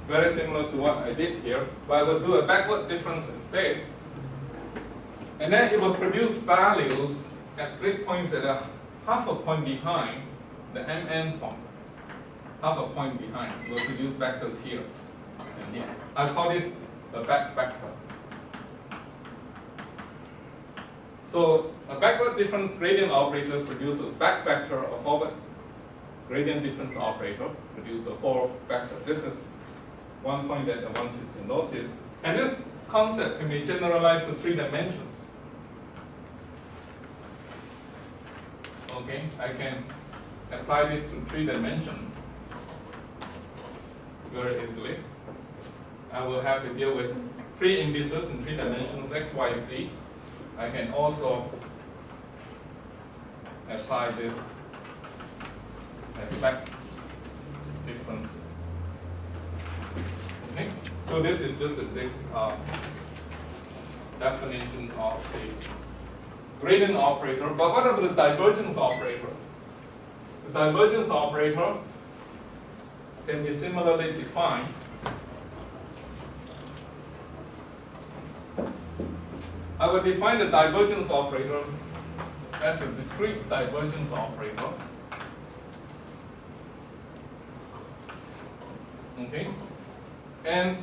very similar to what I did here, but I will do a backward difference instead. And then it will produce values at grid points that are half a point behind the MN point. Half a point behind. It will produce vectors here and here. I call this a back vector. So a backward difference gradient operator produces back vector, a forward gradient difference operator produces a forward vector. This is one point that I want you to notice. And this concept can be generalized to 3 dimensions. Okay, I can apply this to 3 dimensions very easily. I will have to deal with 3 indices in 3 dimensions, x, y, z. I can also apply this as back difference. Okay, so this is just a big definition of the gradient operator. But what about the divergence operator? The divergence operator can be similarly defined. I will define the divergence operator as a discrete divergence operator. Okay? And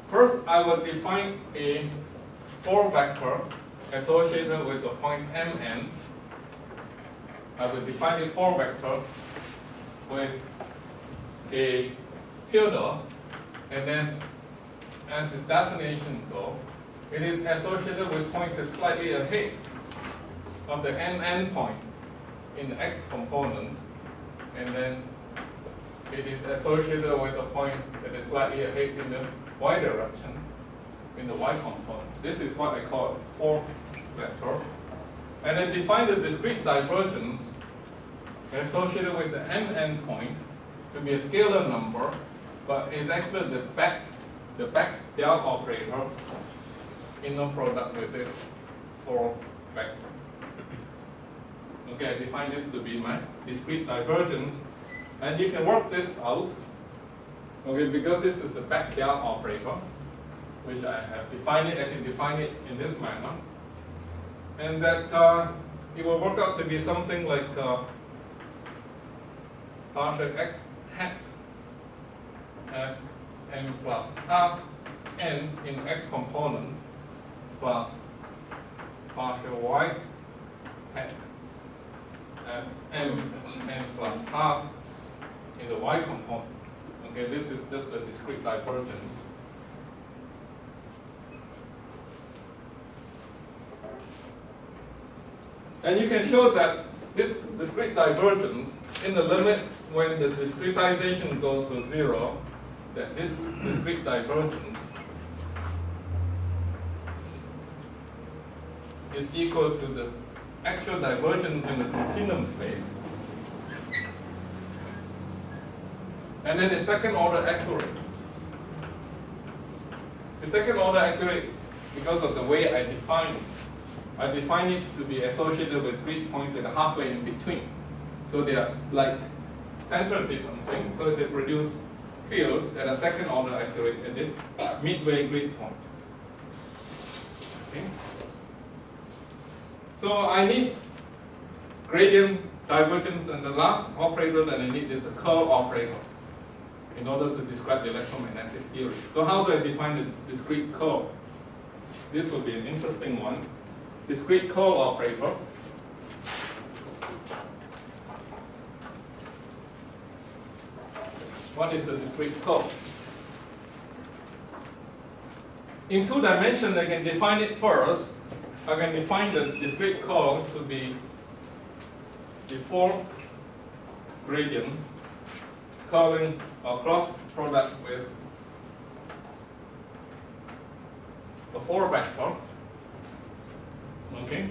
first, I will define a 4 vector associated with the point Mn. I will define this 4 vector with a tilde, and then as its definition goes, it is associated with points that's slightly ahead of the Mn point in the x component, and then it is associated with a point that is slightly ahead in the y direction in the y component. This is what I call a 4 vector. And then define the discrete divergence associated with the Mn point to be a scalar number, but is actually the back del operator inner product with this 4 vector. Okay, I define this to be my discrete divergence, and you can work this out. Okay, because this is a back del operator, which I have defined it, I can define it in this manner, and that it will work out to be something like partial x hat f m plus half n in x component plus partial y hat f m n plus half in the y component. Okay, this is just a discrete divergence. And you can show that this discrete divergence, in the limit when the discretization goes to 0, that this discrete divergence is equal to the actual divergence in the continuum space. And then the second order accurate. The second order accurate because of the way I define it. I define it to be associated with grid points that are halfway in between. So they are like central differencing, so they produce fields that are second order accurate at the midway grid point. Okay. So I need gradient divergence, and the last operator that I need is a curl operator in order to describe the electromagnetic theory. So how do I define the discrete curl? This will be an interesting one. Discrete curl operator. What is the discrete curl? In 2 dimensions, I can define it first. I can define the discrete curl to be the 4 gradient curling or cross product with a 4 vector. Okay,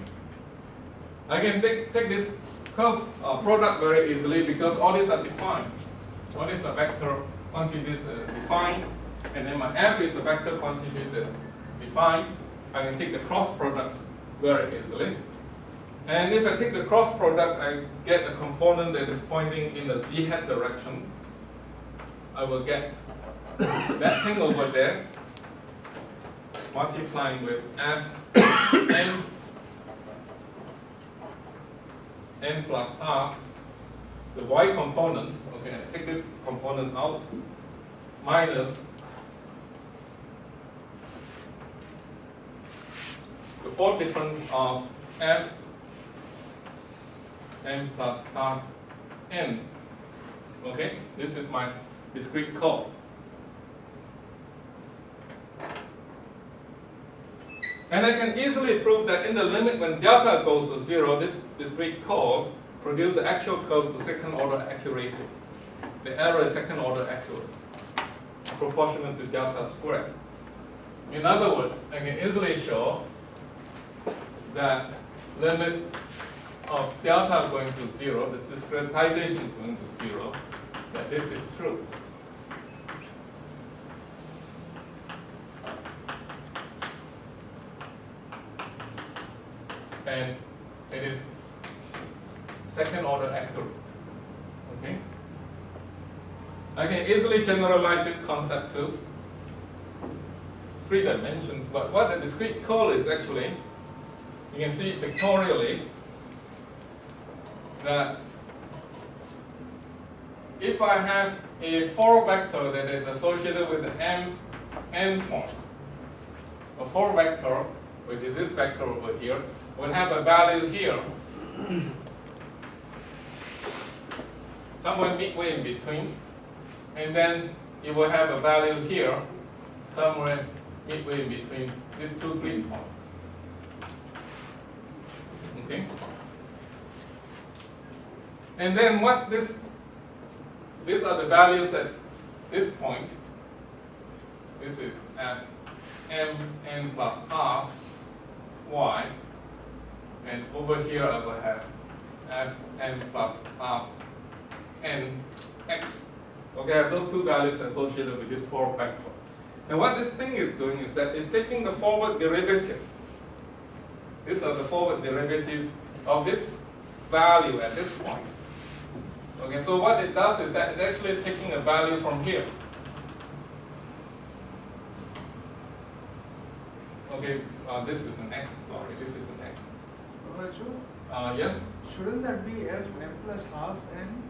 I can take this curve product very easily because all these are defined. All these are vector quantities defined, and then my f is a vector quantity that's defined. I can take the cross product very easily. And if I take the cross product, I get a component that is pointing in the z-hat direction. I will get that thing over there multiplying with f n plus half the y component. Okay, I take this component out minus the fourth difference of f n plus half n. Okay, this is my discrete curve. And I can easily prove that in the limit when delta goes to 0, this discrete curve produces the actual curve to second order accuracy. The error is second order accurate, proportional to delta squared. In other words, I can easily show that limit of delta going to 0, this discretization is going to 0, that this is true. And it is second order accurate. Okay? I can easily generalize this concept to 3 dimensions, but what the discrete curl is actually, you can see pictorially that if I have a 4 vector that is associated with the m n point, a 4 vector, which is this vector over here, will have a value here, somewhere midway in between, and then it will have a value here, somewhere midway in between these 2 green points. Okay? And then what these are the values at this point. This is f m n plus half y. And over here I will have f n plus half n x. Okay, I have those 2 values associated with this 4 vector. And what this thing is doing is that it's taking the forward derivative. These are the forward derivatives of this value at this point. Okay, so what it does is that it's actually taking a value from here. Okay, this is an x, sorry, this is an x. Yes? Shouldn't that be f m plus half n?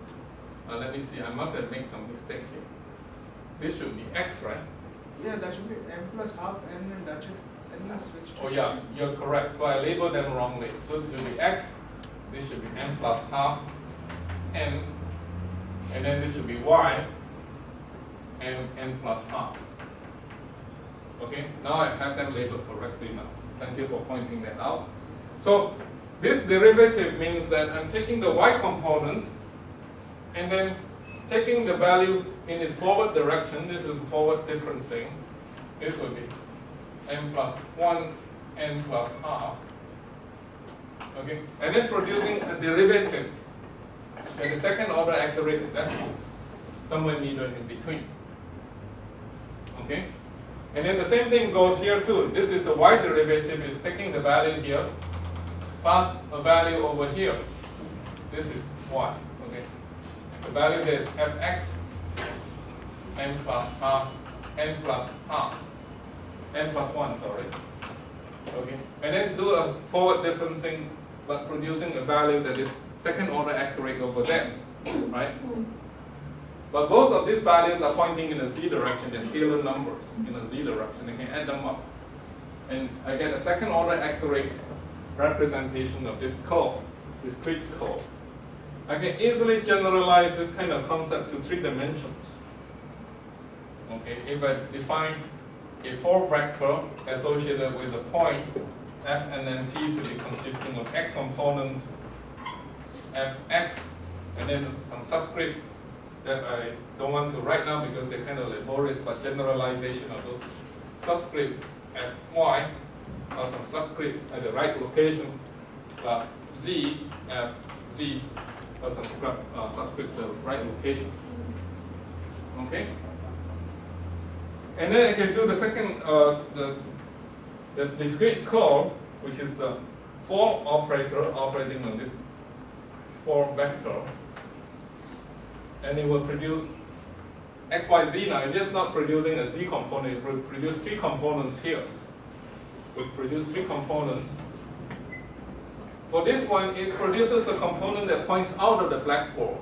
Let me see, I must have made some mistake here. This should be x, right? Yeah, that should be m plus half n, and that should n switch to. Oh yeah, you're correct. So I labeled them wrongly. So this should be x, this should be m plus half n, and then this should be y, and n plus half. Okay, now I have them labeled correctly now. Thank you for pointing that out. So this derivative means that I'm taking the y component and then taking the value in its forward direction. This is forward differencing. This will be m plus 1 n plus half. Okay, and then producing a derivative that is second order accurate, that's somewhere middle in between. Okay, and then the same thing goes here too. This is the y derivative, is taking the value here plus a value over here. This is y. Okay, the value there is fx n plus half n plus half n plus 1, sorry. Okay, and then do a forward differencing, but producing a value that is second order accurate over there, right? But both of these values are pointing in the z direction. They're scalar numbers in the z direction. I can add them up, and I get a second order accurate representation of this curve, discrete curve. I can easily generalize this kind of concept to 3 dimensions. Okay, if I define a 4 vector associated with a point f and then p to be consisting of x component fx, and then some subscript that I don't want to write now because they're kind of laborious, but generalization of those subscript fy or some subscripts at the right location plus z f z or some subscript at the right location. Okay? And then I can do the second, the discrete curve, which is the for operator operating on this for vector, and it will produce x, y, z. Now it's just not producing a z component, it will produce 3 components here. It will produce 3 components. For this one, it produces a component that points out of the blackboard.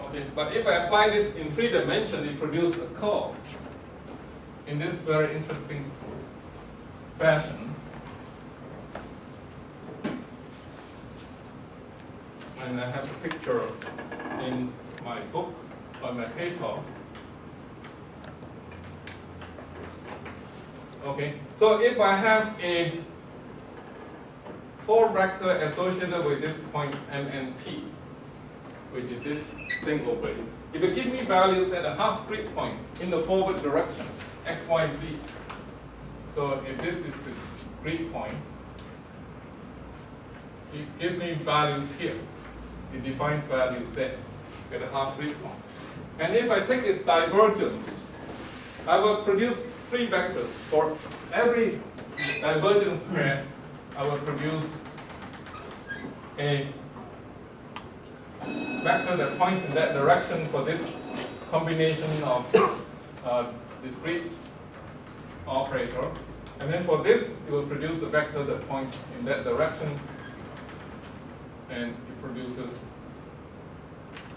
Okay, but if I apply this in 3 dimensions, it produces a curve in this very interesting fashion. And I have a picture in my book, on my paper. Okay, so if I have a 4 vector associated with this point M and P, which is this thing over here, it will give me values at a half grid point in the forward direction, x, y, z. So if this is the grid point, it gives me values here. It defines values there at a half grid point. And if I take its divergence, I will produce 3 vectors. For every divergence pair, I will produce a vector that points in that direction for this combination of discrete operator. And then for this, it will produce a vector that points in that direction, and it produces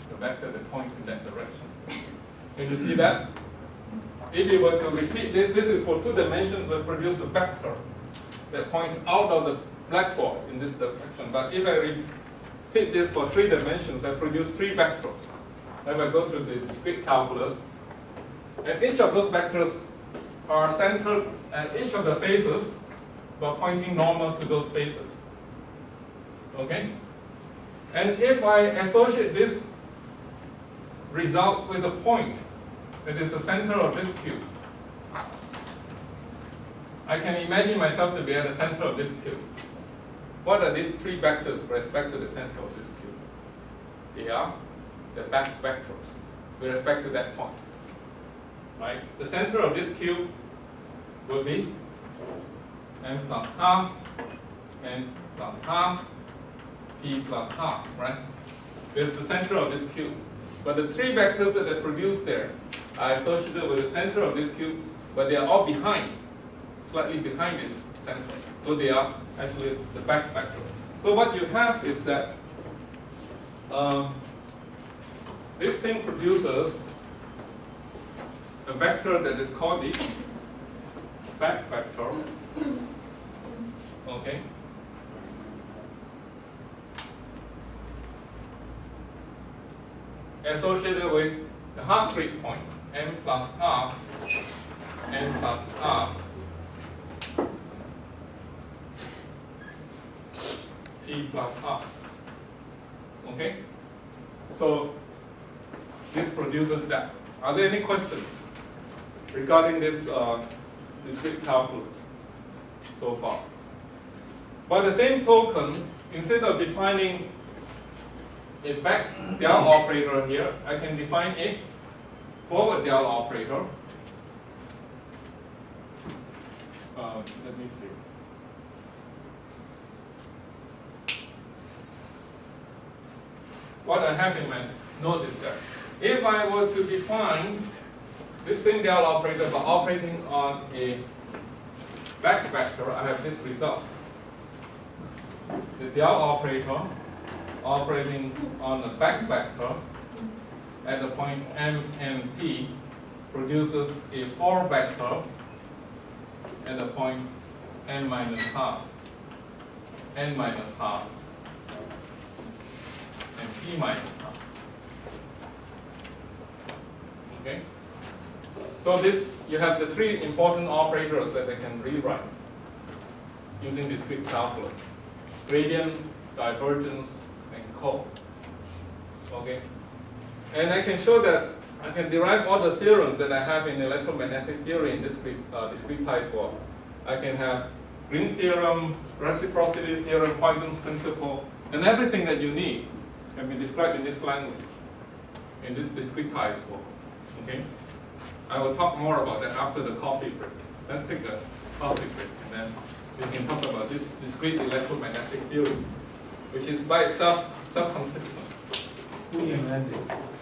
the vector that points in that direction. Can you see that? If you were to repeat this, this is for 2 dimensions, will produce a vector that points out of the blackboard in this direction. But if I repeat this for 3 dimensions, I produce 3 vectors. If I go to the discrete calculus, and each of those vectors are centered at each of the faces by pointing normal to those faces. Okay? And if I associate this result with a point that is the center of this cube, I can imagine myself to be at the center of this cube. What are these 3 vectors with respect to the center of this cube? They are the back vectors with respect to that point. Right? The center of this cube will be m plus half, n plus half, p plus half, right? This is the center of this cube. But the 3 vectors that are produced there are associated with the center of this cube, but they are all behind, slightly behind this center. So they are actually the back vector. So what you have is that this thing produces a vector that is called the back vector. Okay. Associated with the half grid point, m plus half, n plus half, p plus half. Okay? So this produces that. Are there any questions regarding this discrete calculus so far? By the same token, instead of defining a back del operator here, I can define a forward del operator. Let me see. What I have in my note is that if I were to define this thing del operator by operating on a back vector, I have this result. The del operator operating on the back vector at the point M and P produces a 4 vector at the point n minus half, n minus half, and p minus half. Okay? So this, you have the 3 important operators that I can rewrite using discrete calculus: gradient, divergence, and curve. Okay? And I can show that I can derive all the theorems that I have in electromagnetic theory in discretized form. I can have Green's theorem, reciprocity theorem, Poisson's principle, and everything that you need can be described in this language, in this discretized form. Okay? I will talk more about that after the coffee break. Let's take a coffee break and then we can talk about this discrete electromagnetic field, which is by itself self-consistent. Who invented this?